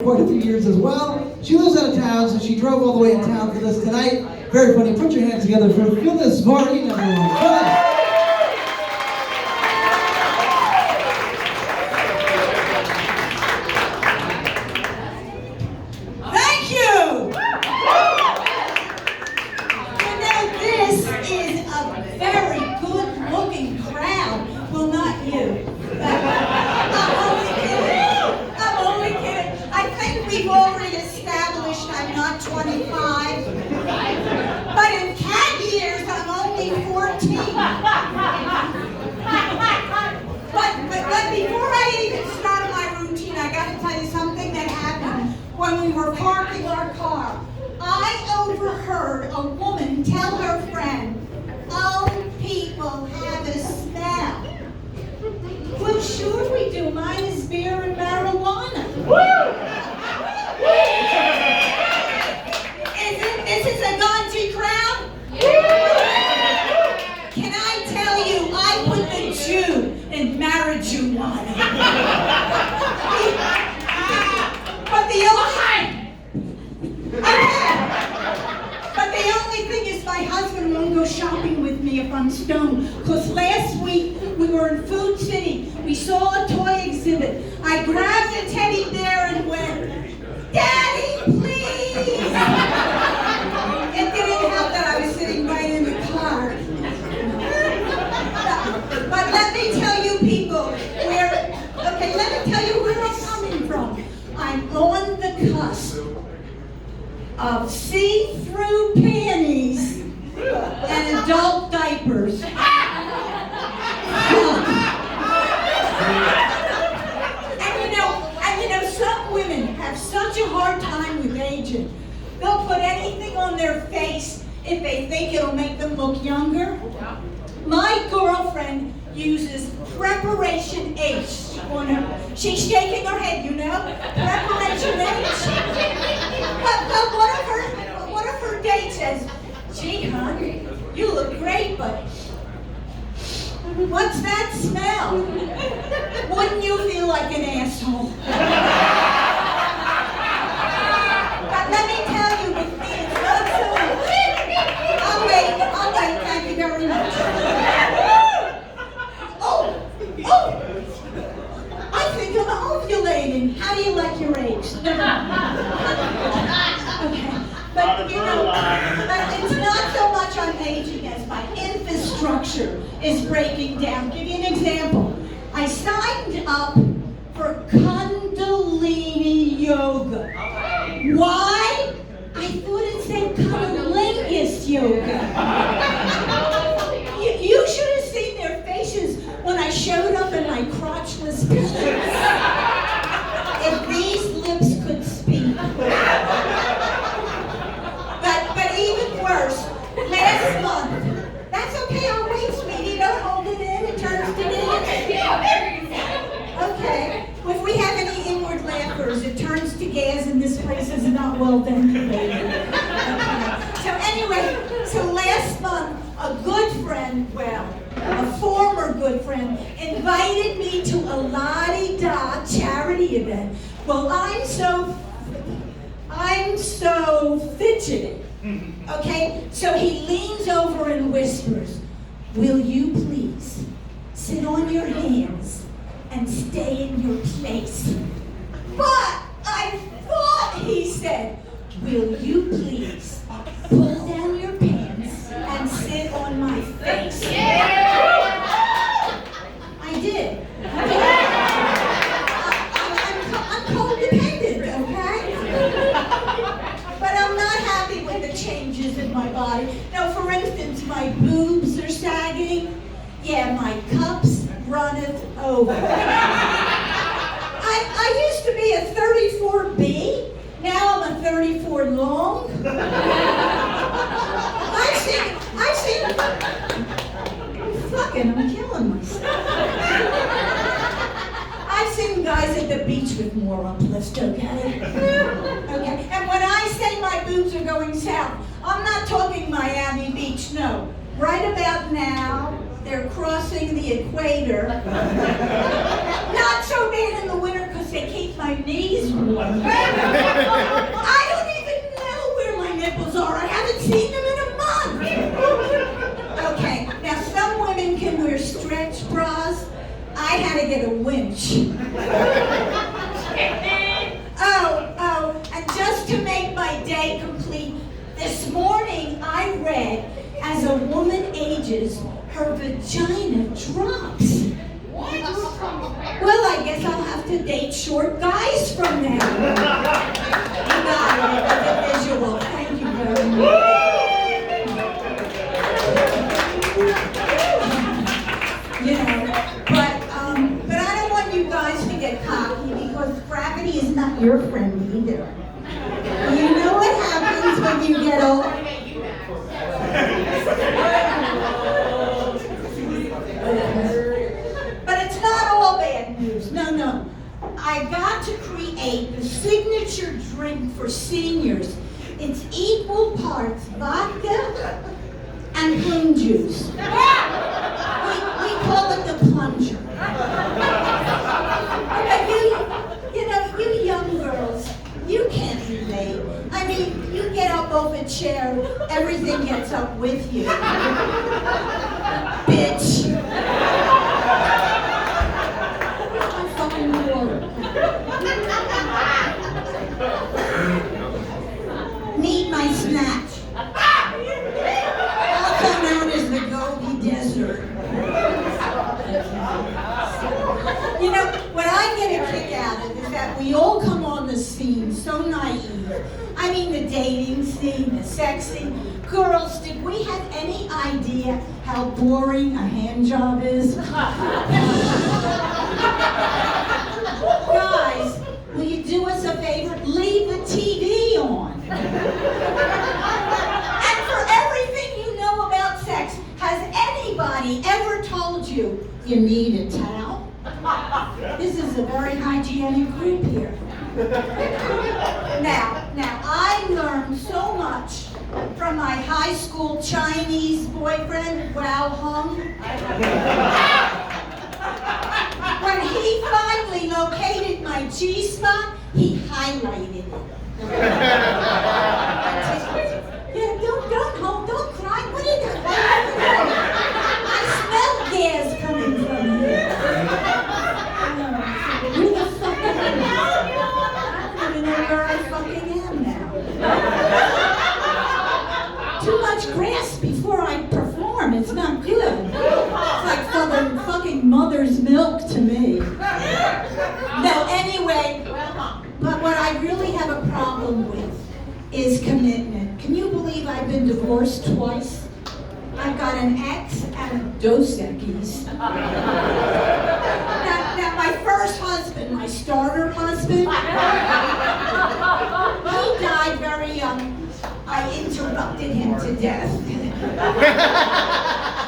quite a few years as well. She lives out of town, so she drove all the way in town for this tonight. Very funny. Put your hands together for Phyllis Varin, everyone. Phyllis. Thank you! You know, this is a very good-looking crowd. Well, not you. I'm only kidding. I'm only kidding. I think we've already established I'm not 25. But in cat years, I'm only 14. But before I even start my routine, I got to tell you something that happened when we were parking our car. I overheard a woman tell her friend, "Old people have a smell." Well, sure we do. Mine is beer and marijuana. Is this a Gandhi crowd? Can I tell you, I put the Jew in marijuana. But the only thing is my husband won't go shopping with me if I'm stoned. Because last week we were in Food City. We saw a toy exhibit. I grabbed a teddy bear and went, "Daddy, please!" It didn't help that I was sitting right in the car. But let me tell you people, let me tell you where I'm coming from. I'm on the cusp of see-through panties and adult diapers. And you know, some women have such a hard time with aging. They'll put anything on their face if they think it'll make them look younger. My girlfriend uses Preparation H on her. She's shaking her head, you know? Preparation H. But one of her dates says, "Gee, honey, you look great, but what's that smell? Wouldn't you feel like an asshole?" But let me tell you, with me, it's not so. I'll wait, thank you very much. Oh, I think I'm ovulating. How do you like your age? Okay, but you know, it's not so much I'm aging as my infrastructure is breaking down. Give you an example. I signed up for Kundalini Yoga. Why? I thought it said Cunnilingus Yoga. You should have seen their faces when I showed up in my crotchless pants. If these lips could speak. But even worse, last month. That's okay, I'll wait, sweetie. Don't hold it in, it turns to gas. Okay. If we have any inward laughers, it turns to gas and this place is not well ventilated. Okay. So anyway, last month, a good friend, a former good friend, invited me to a la-di-da charity event. Well, I'm so fidgety. Okay? So he leans over and whispers, "Will you please sit on your hands and stay in your place?" But I thought he said, "Will you please pull down your pants and sit on my face?" I did. I'm codependent, okay? But I'm not happy with the changes in my body. Now, for instance, my boobs are sagging. Yeah, my cups runneth over. I used to be a 34B. Now I'm a 34 long. I'm killing myself. I've seen guys at the beach with more uplift, okay? Okay, and when I say my boobs are going south, I'm not talking Miami Beach, no. Right about now, they're crossing the equator. Not so bad in the winter because to keep my knees warm. I don't even know where my nipples are. I haven't seen them in a month. Okay, now some women can wear stretch bras. I had to get a winch. Oh, and just to make my day complete, this morning I read, as a woman ages, her vagina drops. Well, I guess I'll have to date short guys from now on. You got it, the visual. Thank you very much. You know, but I don't want you guys to get cocky because gravity is not your friend either. You know what happens when you get old? But it's not all bad news. No. I got to create the signature drink for seniors. It's equal parts vodka and prune juice. We call it the plunger. Okay, you young girls, you can't relate. I mean, you get up off a chair, everything gets up with you. Bitch. Where's my fucking water? Meet my snatch. Also known as the Gobi Desert. You know, what I get a kick out of is that we all come on the scene so naive. I mean, the dating scene, the sex scene. Girls, did we have any idea how boring a hand job is? Guys, will you do us a favor? Leave the TV on. And for everything you know about sex, has anybody ever told you you need a towel? This is a very hygienic group here. Now, I learned so much from my high school Chinese boyfriend, Wao Hung. When he finally located my G-spot, he highlighted it. Yeah, don't cry. What are you doing? I smell gas coming from here. Who the fuck am I? I don't even know where I fucking am now. Too much grass before I perform. It's not good. It's like fucking mother's milk to me. No, anyway, but what I really have a problem with is commitment. Can you believe I've been divorced twice? I've got an ex and Dos Equis. Now, my first husband, my starter husband, he died very young. I interrupted him to death.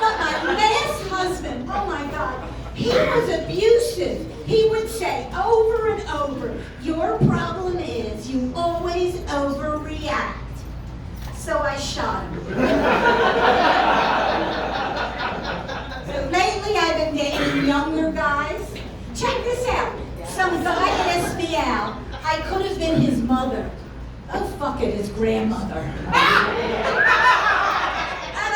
But my last husband, oh my God, he was abusive. He would say over and over, your problem is you always overreact. So I shot him. So lately I've been dating younger guys. Check this out. Some guy asked me out. I could have been his mother. Oh, fuck it, his grandmother. And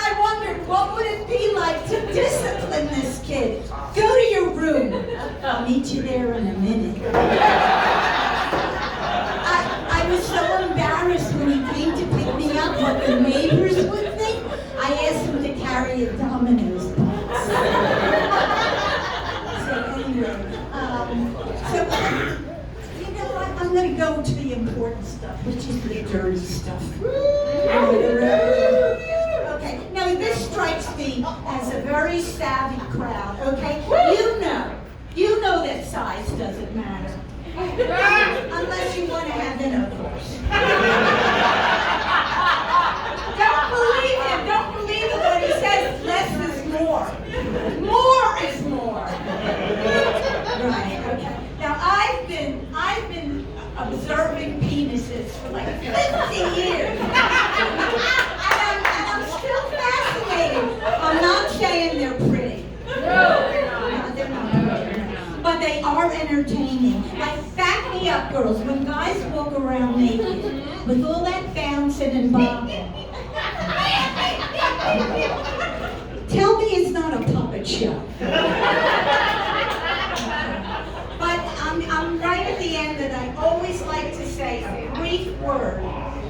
I wondered, what would it be like to discipline this kid? Go to your room. I'll meet you there in a minute. I was so embarrassed when he came to pick me up what the neighbors would think. I asked him to carry a Domino's box. So anyway, you know what? I'm going to go to the important stuff, which is the dirty stuff. Okay, now this strikes me as a very savvy crowd, okay? You know that size doesn't matter. Unless you want to have intercourse. Don't believe it when he says less is more. More is more. Right, okay. Now I've been observing penises for like 50 years. And I'm still fascinated. I'm not saying they're pretty. No, they're not pretty. But they are entertaining. Like that Back me up, girls. When guys walk around naked with all that bouncing and bobbing, tell me it's not a puppet show. But I'm right at the end, and I always like to say a brief word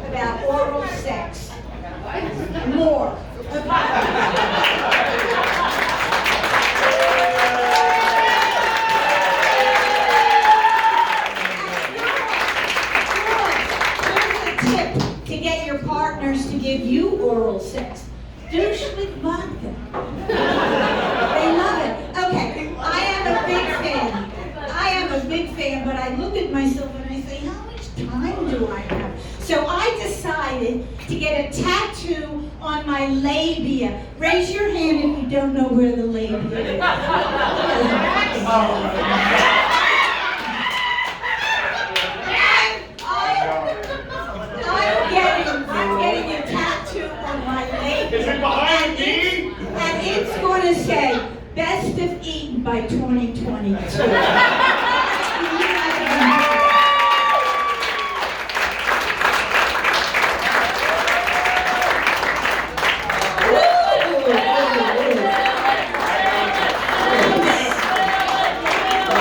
about oral sex. More. To get your partners to give you oral sex. Douche with vodka. They love it. Okay, I am a big fan. But I look at myself and I say, how much time do I have? So I decided to get a tattoo on my labia. Raise your hand if you don't know where the labia is. I'm getting a tattoo on my leg. Is it behind me? And it's going to say, best of Eden by 2022.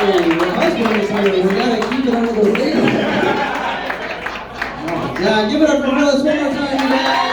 My husband is here. We gotta keep it under the radar. Yeah, give it up for Willis one more time, you guys.